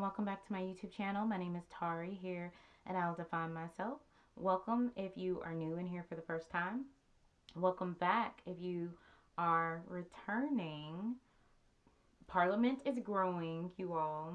welcome back to my YouTube channel. My name is Tari here, and I'll define myself. Welcome if you are new in here for the first time. Welcome back if you are returning. Parliament is growing, you all,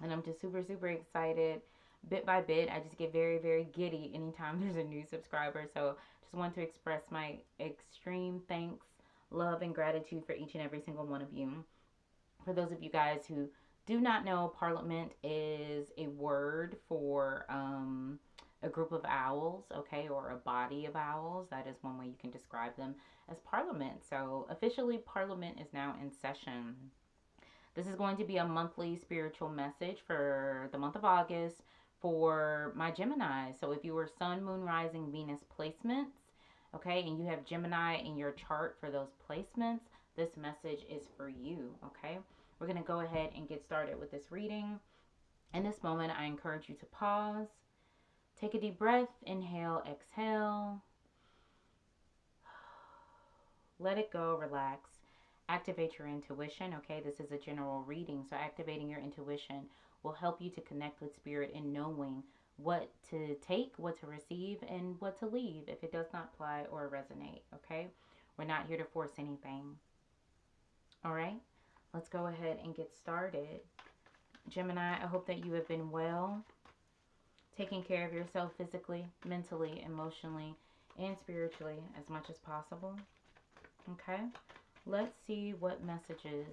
and I'm just super excited. Bit by bit, I just get very giddy anytime there's a new subscriber. So just want to express my extreme thanks, love, and gratitude for each and every single one of you. For those of you guys who do not know, parliament is a word for a group of owls, okay, or a body of owls. That is one way you can describe them as parliament. So officially, parliament is now in session. This is going to be a monthly spiritual message for the month of August for my Gemini. So if you were Sun, Moon, Rising, Venus placements, okay, and you have Gemini in your chart for those placements, this message is for you, okay? We're going to go ahead and get started with this reading. In this moment, I encourage you to pause, take a deep breath, inhale, exhale, let it go, relax, activate your intuition, okay? This is a general reading, so activating your intuition will help you to connect with spirit and knowing what to take, what to receive, and what to leave if it does not apply or resonate, okay? We're not here to force anything. All right, let's go ahead and get started. Gemini, I hope that you have been well, taking care of yourself physically, mentally, emotionally, and spiritually as much as possible. Okay, let's see what messages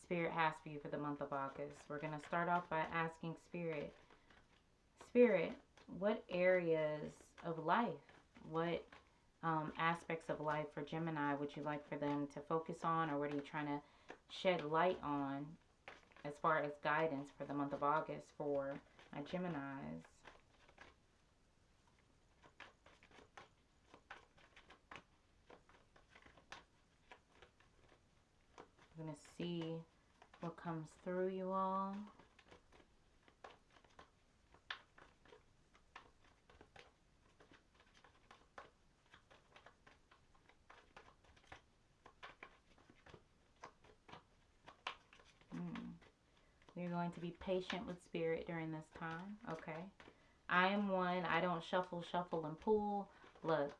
Spirit has for you for the month of August. We're going to start off by asking Spirit, what areas of life, what aspects of life for Gemini would you like for them to focus on, or what are you trying to shed light on as far as guidance for the month of August for my Geminis? I'm going to see what comes through, you all. You're going to be patient with spirit during this time, okay? I am one. I don't shuffle, and pull. Look,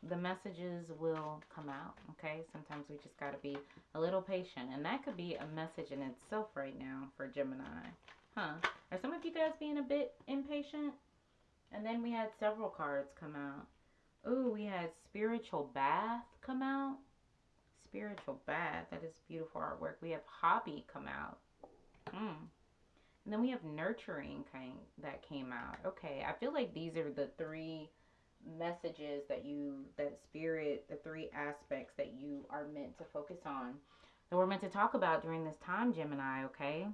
the messages will come out, okay? Sometimes we just got to be a little patient. And that could be a message in itself right now for Gemini. Huh? Are some of you guys being a bit impatient? And then we had several cards come out. Ooh, we had Spiritual Bath come out. Spiritual Bath. That is beautiful artwork. We have Hobby come out. And then we have Nurturing that came out. Okay, I feel like these are the three messages that spirit, the three aspects that you are meant to focus on, that we're meant to talk about during this time, Gemini, okay?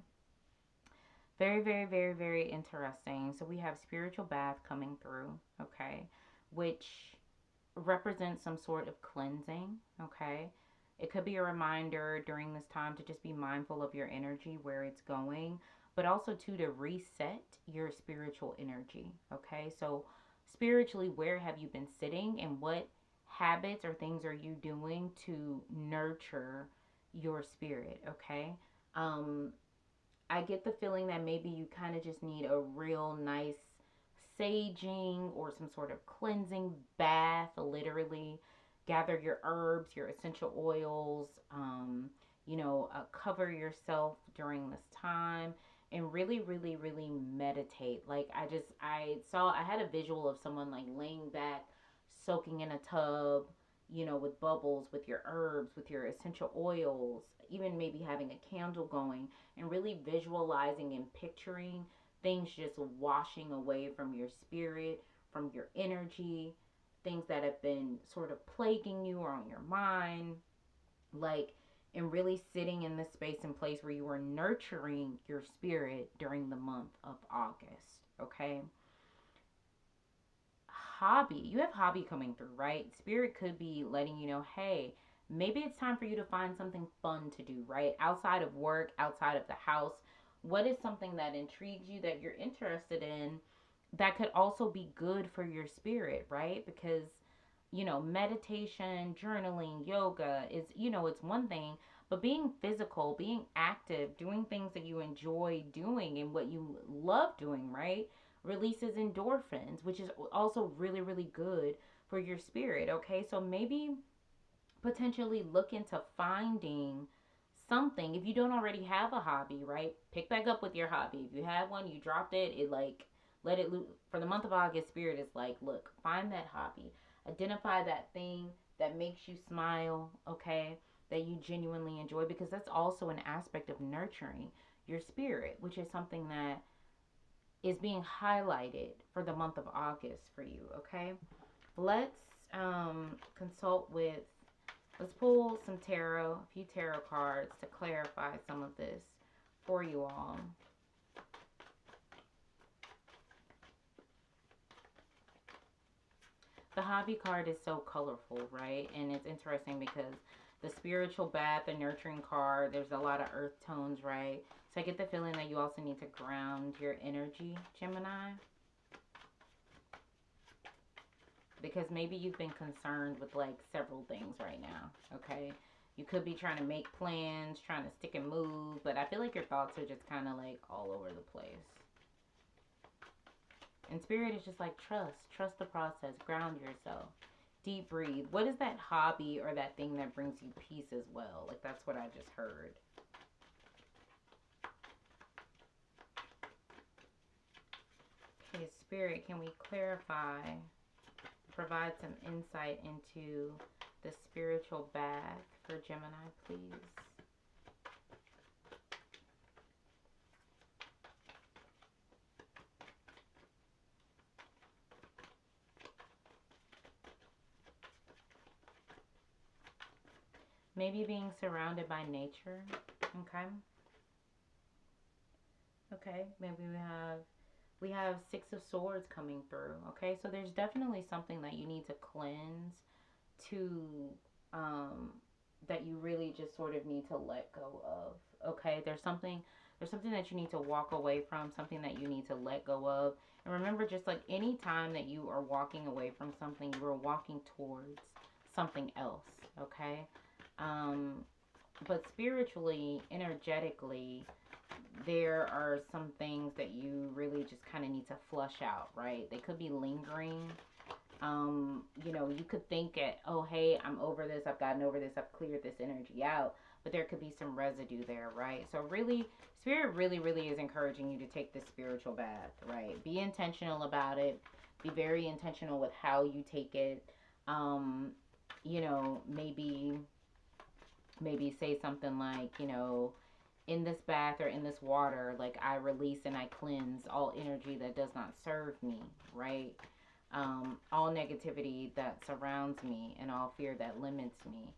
Very interesting. So we have Spiritual Bath coming through, okay, which represents some sort of cleansing, okay? It could be a reminder during this time to just be mindful of your energy, where it's going, but also to reset your spiritual energy, okay? So spiritually, where have you been sitting, and what habits or things are you doing to nurture your spirit, okay? I get the feeling that maybe you kind of just need a real nice saging or some sort of cleansing bath, literally. Gather your herbs, your essential oils, cover yourself during this time and really meditate. Like I had a visual of someone like laying back, soaking in a tub, with bubbles, with your herbs, with your essential oils, even maybe having a candle going, and really visualizing and picturing things just washing away from your spirit, from your energy, things that have been sort of plaguing you or on your mind, like, and really sitting in this space and place where you are nurturing your spirit during the month of August, okay? Hobby, you have hobby coming through, right? Spirit could be letting you know, hey, maybe it's time for you to find something fun to do, right? Outside of work, outside of the house. What is something that intrigues you, that you're interested in, that could also be good for your spirit, right? Because meditation, journaling, yoga is, it's one thing, But being physical, being active, doing things that you enjoy doing and what you love doing, right? Releases endorphins, which is also really, really good for your spirit. Okay. So maybe potentially look into finding something if you don't already have a hobby, right? Pick back up with your hobby. If you had one, you dropped it, it like let it loose. For the month of August, spirit is like, look, find that hobby, identify that thing that makes you smile, okay, that you genuinely enjoy, because that's also an aspect of nurturing your spirit, which is something that is being highlighted for the month of August for you, okay? Let's consult with, let's pull some tarot, a few tarot cards to clarify some of this for you all. The hobby card is so colorful, right? And it's interesting because the spiritual bath, the nurturing card, there's a lot of earth tones, right? So I get the feeling that you also need to ground your energy, Gemini. Because maybe you've been concerned with like several things right now, okay? You could be trying to make plans, trying to stick and move, but I feel like your thoughts are just kind of like all over the place. And spirit is just like trust the process, ground yourself, deep breathe. What is that hobby or that thing that brings you peace as well? Like that's what I just heard. Okay, spirit, can we clarify, provide some insight into the spiritual bath for Gemini, please? Maybe being surrounded by nature. Okay. Okay. Maybe we have Six of Swords coming through. Okay. So there's definitely something that you need to cleanse, to um that you really just sort of need to let go of. Okay. There's something that you need to walk away from, something that you need to let go of. And remember, just like any time that you are walking away from something, you are walking towards something else. Okay. Um, but spiritually, energetically, there are some things that you really just kind of need to flush out, right? They could be lingering. You could think at, oh, hey, I'm over this, I've gotten over this, I've cleared this energy out, but there could be some residue there, right? So really, spirit really, really is encouraging you to take this spiritual bath, right? Be intentional about it. Be very intentional with how you take it. Um, maybe say something like, in this bath or in this water, like I release and I cleanse all energy that does not serve me, right? All negativity that surrounds me and all fear that limits me.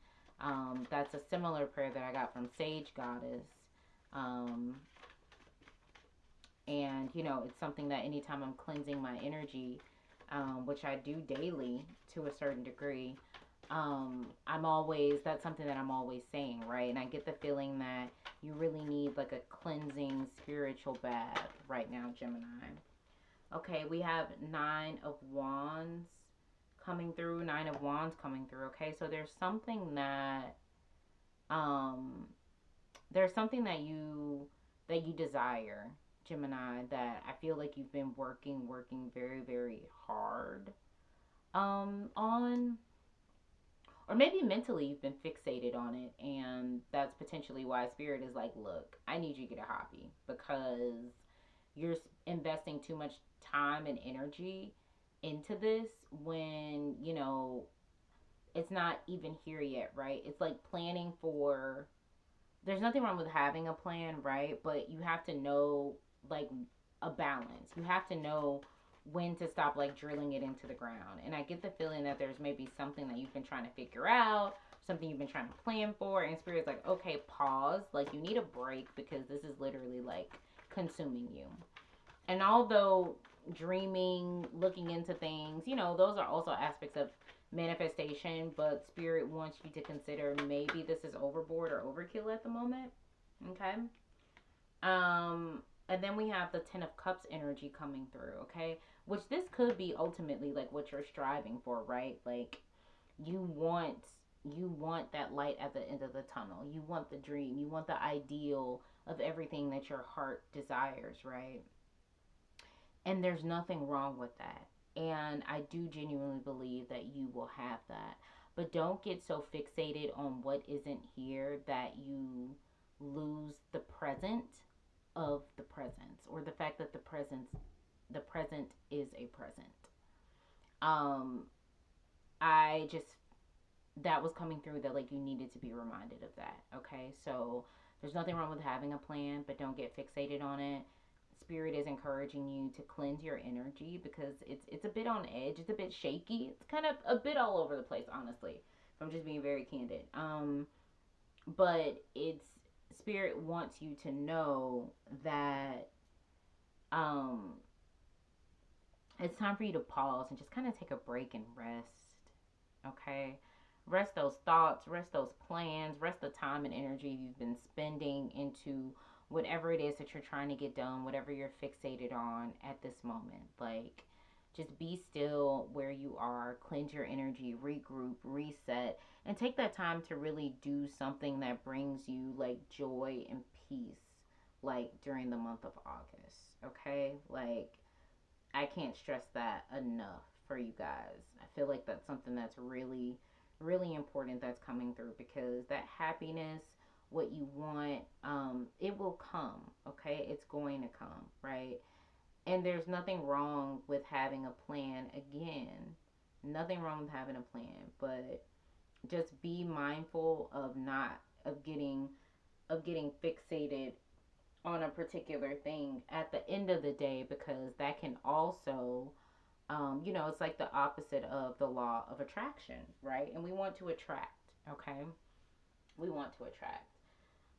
That's a similar prayer that I got from Sage Goddess. Um, and, it's something that anytime I'm cleansing my energy, which I do daily to a certain degree, that's something that I'm always saying, right? And I get the feeling that you really need like a cleansing spiritual bath right now, Gemini. Okay, we have Nine of Wands coming through, okay? So um there's something that you desire, Gemini, that I feel like you've been working very, very hard on, or maybe mentally you've been fixated on it, and that's potentially why spirit is like, look, I need you to get a hobby because you're investing too much time and energy into this when it's not even here yet, right? It's like planning for, there's nothing wrong with having a plan, right? But you have to know, like, a balance. You have to know when to stop like drilling it into the ground. And I get the feeling that there's maybe something that you've been trying to figure out, something you've been trying to plan for, and spirit's like, okay, pause. Like, you need a break because this is literally like consuming you. And although dreaming, looking into things, those are also aspects of manifestation, but spirit wants you to consider maybe this is overboard or overkill at the moment. Okay. And then we have the Ten of Cups energy coming through, okay? Which this could be ultimately like what you're striving for, right? Like, you want you want that light at the end of the tunnel. You want the dream. You want the ideal of everything that your heart desires, right? And there's nothing wrong with that. And I do genuinely believe that you will have that. But don't get so fixated on what isn't here that you lose the present of the presence, or the fact that the present is a present. Um I just, that was coming through, that like you needed to be reminded of that. Okay, so there's nothing wrong with having a plan, but don't get fixated on it. Spirit is encouraging you to cleanse your energy, because it's a bit on edge, it's a bit shaky, it's kind of a bit all over the place, honestly, if I'm just being very candid. But it's, spirit wants you to know that um it's time for you to pause and just kind of take a break and rest. Okay, rest those thoughts, rest those plans, rest the time and energy you've been spending into whatever it is that you're trying to get done, whatever you're fixated on at this moment. Like, just be still where you are, cleanse your energy, regroup, reset, and take that time to really do something that brings you like joy and peace, like during the month of August. Okay, like, I can't stress that enough for you guys. I feel like that's something that's really, really important that's coming through, because that happiness, what you want, it will come. Okay, it's going to come, right? And there's nothing wrong with having a plan. Again, nothing wrong with having a plan, but just be mindful of not of getting fixated on a particular thing at the end of the day, because that can also, it's like the opposite of the law of attraction, right? And we want to attract, okay? We want to attract.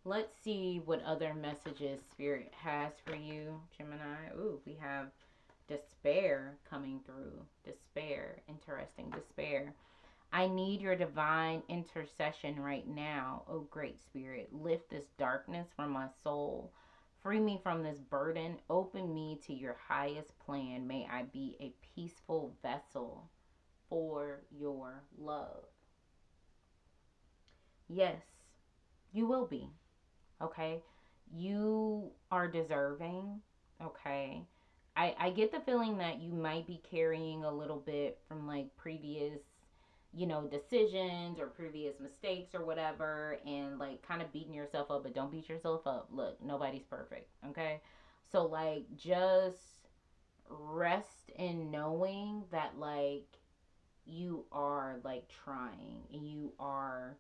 Let's see what other messages Spirit has for you, Gemini. Ooh, we have despair coming through. Despair. Interesting. Despair. I need your divine intercession right now, oh great Spirit. Lift this darkness from my soul. Free me from this burden. Open me to your highest plan. May I be a peaceful vessel for your love. Yes, you will be. Okay? You are deserving. Okay? I get the feeling that you might be carrying a little bit from like previous, decisions or previous mistakes or whatever, and like kind of beating yourself up, but don't beat yourself up. Look, nobody's perfect, okay? So, like, just rest in knowing that, like, you are like trying, and you are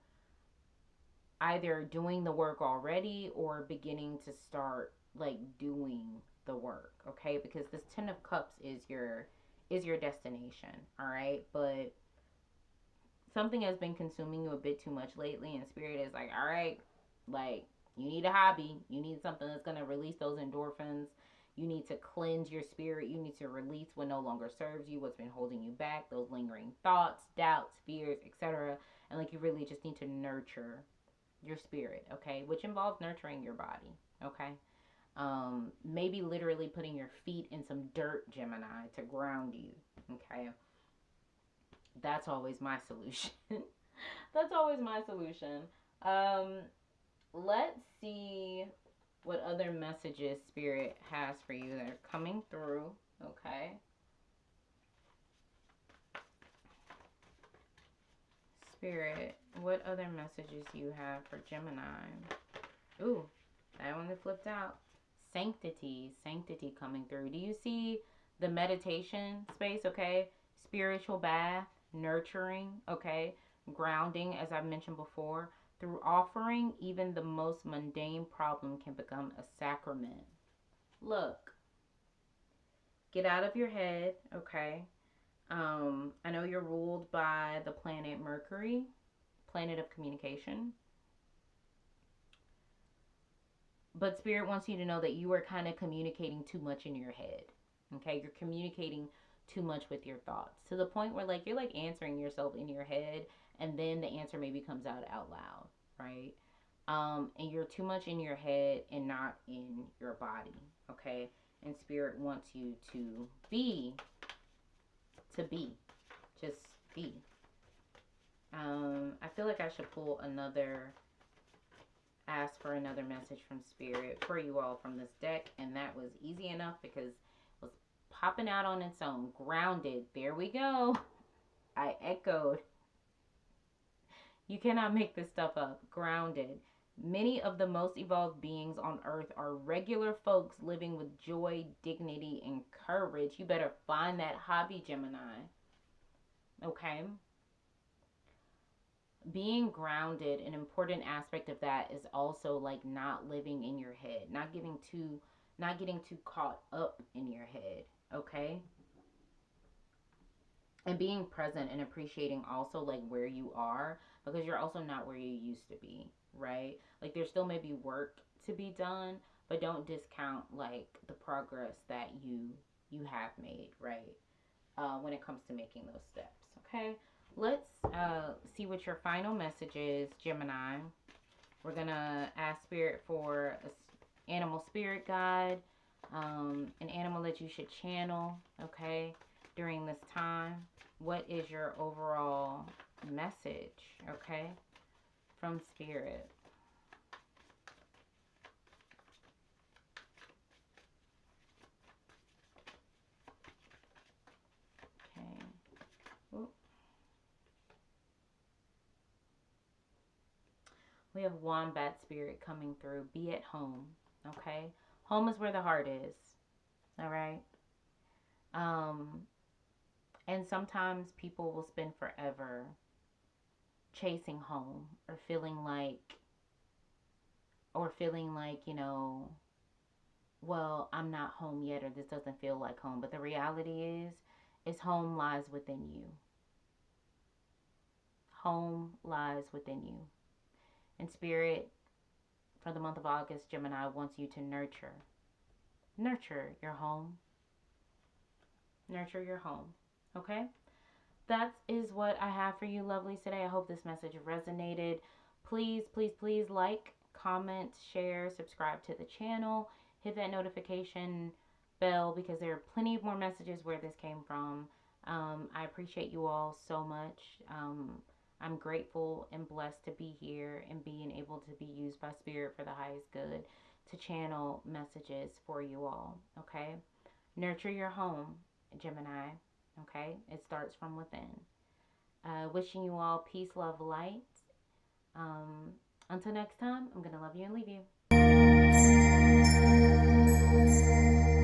either doing the work already or beginning to start like doing the work, okay? Because this 10 of cups is your destination, all right? But something has been consuming you a bit too much lately, and Spirit is like, all right, like, you need a hobby, you need something that's going to release those endorphins, you need to cleanse your spirit, you need to release what no longer serves you, what's been holding you back, those lingering thoughts, doubts, fears, etc. And like, you really just need to nurture your spirit, okay? Which involves nurturing your body, okay? Maybe literally putting your feet in some dirt, Gemini, to ground you, okay? That's always my solution. That's always my solution. Um, let's see what other messages Spirit has for you that are coming through. Okay. Spirit, what other messages you have for Gemini? Ooh, that one that flipped out. Sanctity, sanctity coming through. Do you see the meditation space? Okay. Spiritual bath, nurturing, okay? Grounding, as I've mentioned before. Through offering, even the most mundane problem can become a sacrament. Look, get out of your head, okay? I know you're ruled by the planet Mercury, planet of communication. But Spirit wants you to know that you are kind of communicating too much in your head. Okay? You're communicating too much with your thoughts to the point where like you're like answering yourself in your head, and then the answer maybe comes out loud, right? And you're too much in your head and not in your body, okay? And Spirit wants you to be, just be. I feel like I should pull another, ask for another message from Spirit for you all from this deck. And that was easy enough because it was popping out on its own. Grounded. There we go. I echoed. You cannot make this stuff up. Grounded. Many of the most evolved beings on earth are regular folks living with joy, dignity, and courage. You better find that hobby, Gemini. Okay? Being grounded, an important aspect of that is also like not living in your head, not getting too caught up in your head, okay? And being present and appreciating also like where you are, because you're also not where you used to be, right? Like there still may be work to be done, but don't discount like the progress that you have made, right? When it comes to making those steps, okay? Let's see what your final message is, Gemini. We're gonna ask Spirit for an animal spirit guide, an animal that you should channel, okay, during this time. What is your overall message, okay, from Spirit? Okay. Oop. We have Wombat Spirit coming through. Be at home, okay? Home is where the heart is, all right? Um, and sometimes people will spend forever chasing home or feeling like, well, I'm not home yet or this doesn't feel like home. But the reality is home lies within you. Home lies within you. And Spirit, for the month of August, Gemini wants you to nurture your home. Nurture your home. Okay? That is what I have for you, lovelies, today. I hope this message resonated. Please, please, please like, comment, share, subscribe to the channel. Hit that notification bell because there are plenty of more messages where this came from. I appreciate you all so much. I'm grateful and blessed to be here and being able to be used by Spirit for the highest good to channel messages for you all. Okay? Nurture your home, Gemini. Okay? It starts from within. Wishing you all peace, love, light. Until next time, I'm going to love you and leave you.